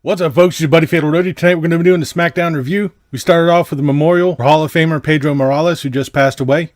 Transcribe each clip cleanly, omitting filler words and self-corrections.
What's up, folks? It's your buddy Fatalroadie. Tonight we're going to be doing the Smackdown review. We started off with a memorial for Hall of Famer Pedro Morales, who just passed away.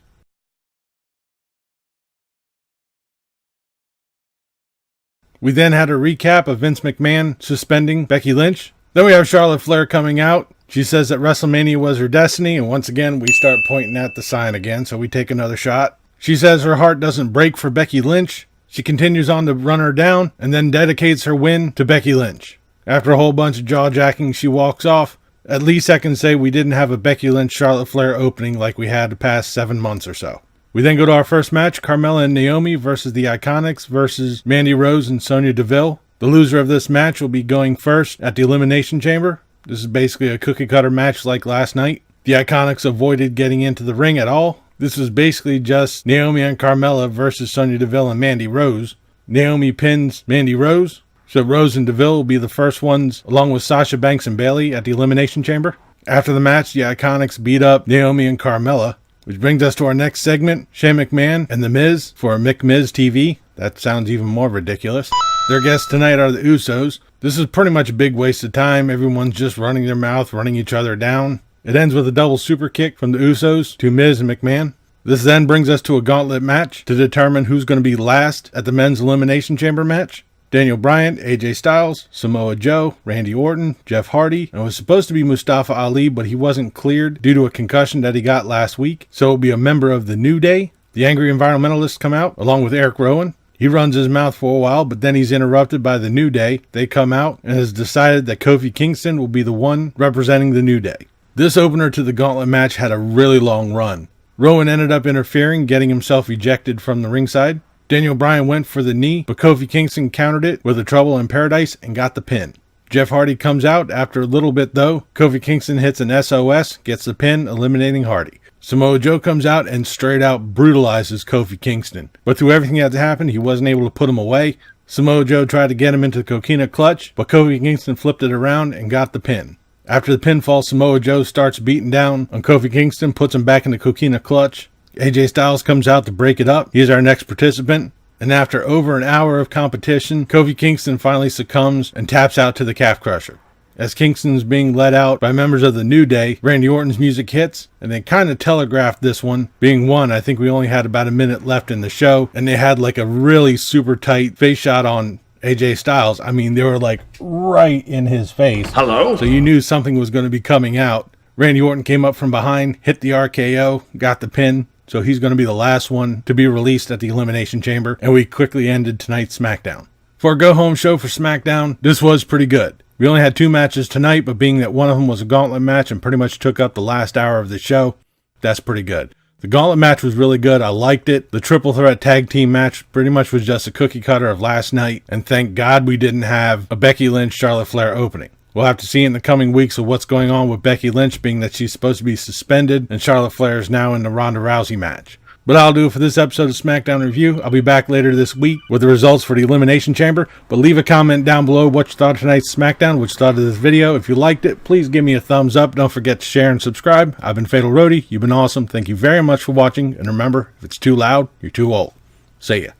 We then had a recap of Vince McMahon suspending Becky Lynch. Then we have Charlotte Flair coming out. She says that Wrestlemania was her destiny, and once again we start pointing at the sign again, so we take another shot. She says her heart doesn't break for Becky Lynch. She continues on to run her down, and then dedicates her win to Becky Lynch. After a whole bunch of jaw-jacking, she walks off. At least I can say we didn't have a Becky Lynch-Charlotte Flair opening like we had the past 7 months or so. We then go to our first match, Carmella and Naomi versus the Iconics versus Mandy Rose and Sonya Deville. The loser of this match will be going first at the Elimination Chamber. This is basically a cookie-cutter match like last night. The Iconics avoided getting into the ring at all. This was basically just Naomi and Carmella versus Sonya Deville and Mandy Rose. Naomi pins Mandy Rose. So Rose and Deville will be the first ones, along with Sasha Banks and Bayley at the Elimination Chamber. After the match, the Iconics beat up Naomi and Carmella, which brings us to our next segment, Shane McMahon and The Miz for McMiz TV. That sounds even more ridiculous. Their guests tonight are the Usos. This is pretty much a big waste of time. Everyone's just running their mouth, running each other down. It ends with a double super kick from the Usos to Miz and McMahon. This then brings us to a gauntlet match to determine who's going to be last at the Men's Elimination Chamber match. Daniel Bryan, AJ Styles, Samoa Joe, Randy Orton, Jeff Hardy, and it was supposed to be Mustafa Ali, but he wasn't cleared due to a concussion that he got last week, so it'll be a member of the New Day. The Angry Environmentalists come out, along with Eric Rowan. He runs his mouth for a while, but then he's interrupted by the New Day. They come out and has decided that Kofi Kingston will be the one representing the New Day. This opener to the gauntlet match had a really long run. Rowan ended up interfering, getting himself ejected from the ringside. Daniel Bryan went for the knee, but Kofi Kingston countered it with a Trouble in Paradise and got the pin. Jeff Hardy comes out after a little bit though. Kofi Kingston hits an SOS, gets the pin, eliminating Hardy. Samoa Joe comes out and straight out brutalizes Kofi Kingston. But through everything that happened, he wasn't able to put him away. Samoa Joe tried to get him into the Coquina Clutch, but Kofi Kingston flipped it around and got the pin. After the pinfall, Samoa Joe starts beating down on Kofi Kingston, puts him back in the Coquina Clutch. AJ Styles comes out to break it up. He's our next participant. And after over an hour of competition, Kofi Kingston finally succumbs and taps out to the calf crusher. As Kingston's being led out by members of the New Day, Randy Orton's music hits, and they kind of telegraphed this one. Being one, I think we only had about a minute left in the show, and they had like a really super tight face shot on AJ Styles. I mean, they were like right in his face. Hello? So you knew something was going to be coming out. Randy Orton came up from behind, hit the RKO, got the pin. So he's going to be the last one to be released at the Elimination Chamber, and we quickly ended tonight's SmackDown. For a go-home show for SmackDown, this was pretty good. We only had 2 matches tonight, but being that one of them was a gauntlet match and pretty much took up the last hour of the show, that's pretty good. The gauntlet match was really good. I liked it. The triple threat tag team match pretty much was just a cookie cutter of last night, and thank God we didn't have a Becky Lynch-Charlotte Flair opening. We'll have to see in the coming weeks of what's going on with Becky Lynch, being that she's supposed to be suspended and Charlotte Flair is now in the Ronda Rousey match. But I'll do it for this episode of SmackDown Review. I'll be back later this week with the results for the Elimination Chamber. But leave a comment down below what you thought of tonight's SmackDown, what you thought of this video. If you liked it, please give me a thumbs up. Don't forget to share and subscribe. I've been Fatalroadie. You've been awesome. Thank you very much for watching. And remember, if it's too loud, you're too old. See ya.